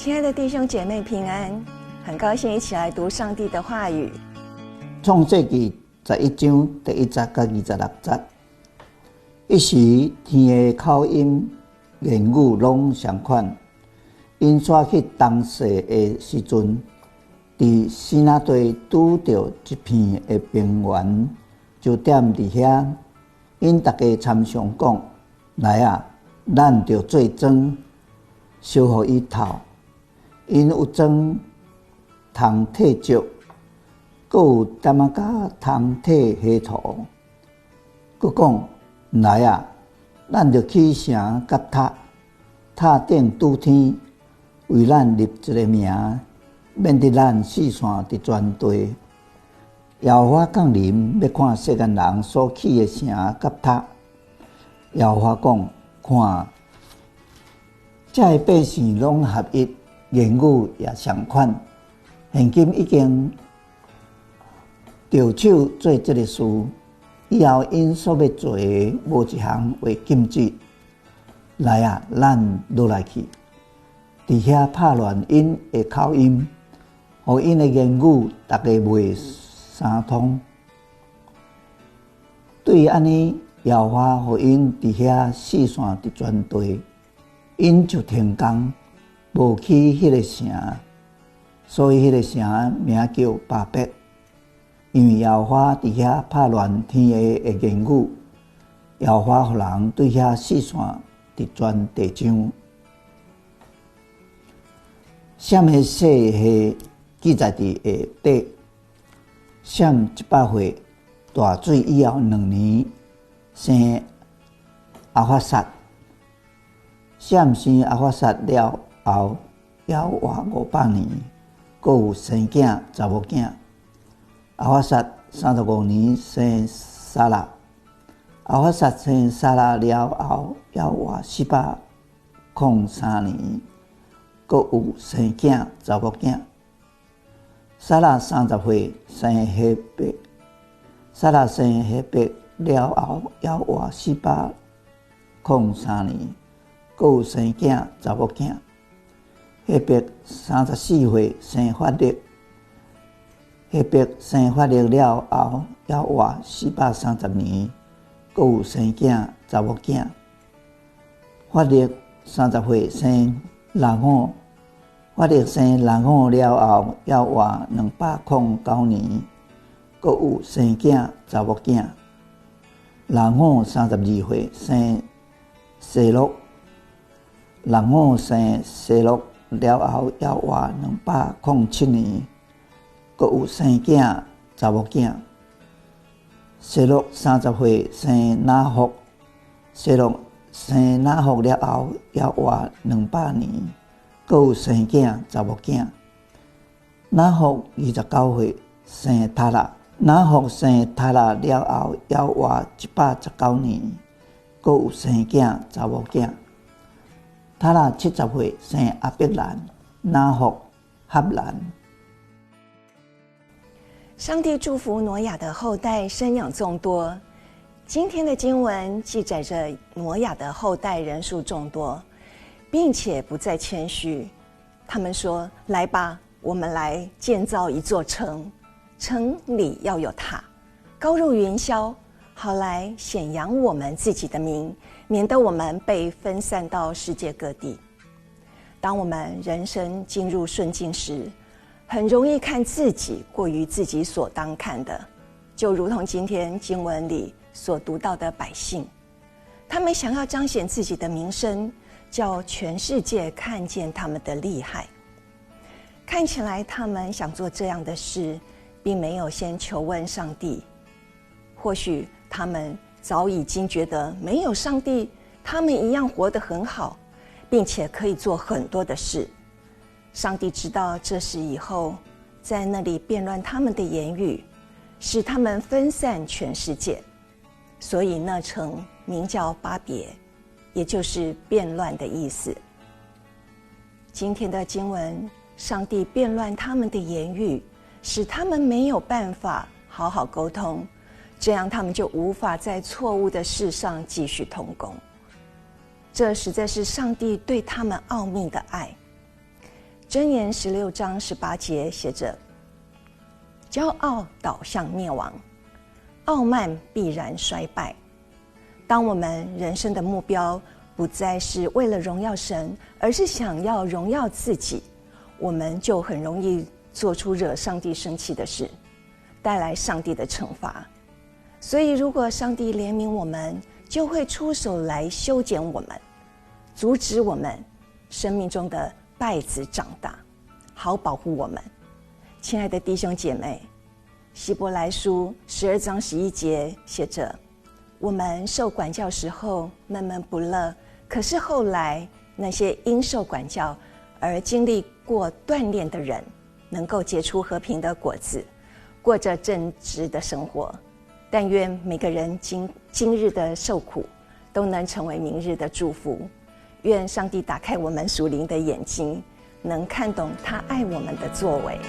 亲爱的弟兄姐妹平安，很高兴一起来读上帝的话语。创世纪11章第1节到26节。一时天的口音言语拢相款，因煞去当时的时阵，伫西拿地拄着一片的平原，就踮伫遐。因大家参详讲：来啊，咱着做庄，烧互伊透。因有庄通退石，阁有点仔甲通退黑土。阁讲：来啊，咱着起城甲塔，塔顶拄天，为咱立一个名，免得咱四散伫全地。耶和华降临，要看世间人所起的城甲塔。耶和华讲：看，这的百姓拢合一，言语也相款。现今已经着手做这个事，以后因所要做的无一项会禁止。来啊，咱落来去，伫遐拍乱因的口音，互因的言语大家袂相通。对于安尼，耶和华互因伫遐四散伫全地，因就停工，无去迄个城，所以迄个城名叫巴别。因为耶和华伫遐拍乱天下的言语，耶和华互人对遐四散伫全地上。闪的岁是记载伫下底。闪100岁大水以后2年，生阿法撒。闪生阿法撒了后，还活500年，阁有生囝查某囝。阿法撒35年生撒拉。阿法撒生撒拉了后，还活403年，阁有生囝查某囝。撒拉30岁生希伯。撒拉生希伯了后，还活403年，阁有生囝查某囝。希伯34岁生法勒。希伯生法勒了后，还活430年，阁有生囝查某囝。法勒30岁生拉偶。法勒生拉偶了后，还活209年，阁有生囝查某囝。拉偶32岁生西洛。拉偶生西洛了后，还活207年，阁有生囝查某囝。西洛30岁生拿福。西洛生拿福了后，还活200年，阁有生囝查某囝。拿福29岁生塔拉。拿福生塔拉了后，还活119年，阁有生囝查某囝。塔拉70岁生阿伯兰。拿福、哈兰。上帝祝福挪亚的后代生养众多。今天的经文记载着挪亚的后代人数众多，并且不再谦虚。他们说：来吧，我们来建造一座城，城里要有塔，高入云霄，好来显扬我们自己的名，免得我们被分散到世界各地。当我们人生进入顺境时，很容易看自己过于自己所当看的，就如同今天经文里所读到的百姓，他们想要彰显自己的名声，叫全世界看见他们的厉害。看起来他们想做这样的事，并没有先求问上帝。或许他们早已经觉得没有上帝，他们一样活得很好，并且可以做很多的事。上帝知道这事以后，在那里变乱他们的言语，使他们分散全世界。所以那城名叫巴别，也就是变乱的意思。今天的经文，上帝变乱他们的言语，使他们没有办法好好沟通，这样他们就无法在错误的事上继续同工。这实在是上帝对他们奥秘的爱。箴言16章18节写着：骄傲导向灭亡，傲慢必然衰败。当我们人生的目标不再是为了荣耀神，而是想要荣耀自己，我们就很容易做出惹上帝生气的事，带来上帝的惩罚。所以如果上帝怜悯我们，就会出手来修剪我们，阻止我们生命中的败子长大，好保护我们。亲爱的弟兄姐妹，希伯来书12章11节写着：我们受管教时候闷闷不乐，可是后来那些因受管教而经历过锻炼的人，能够结出和平的果子，过着正直的生活。但愿每个人今日的受苦都能成为明日的祝福。愿上帝打开我们属灵的眼睛，能看懂他爱我们的作为。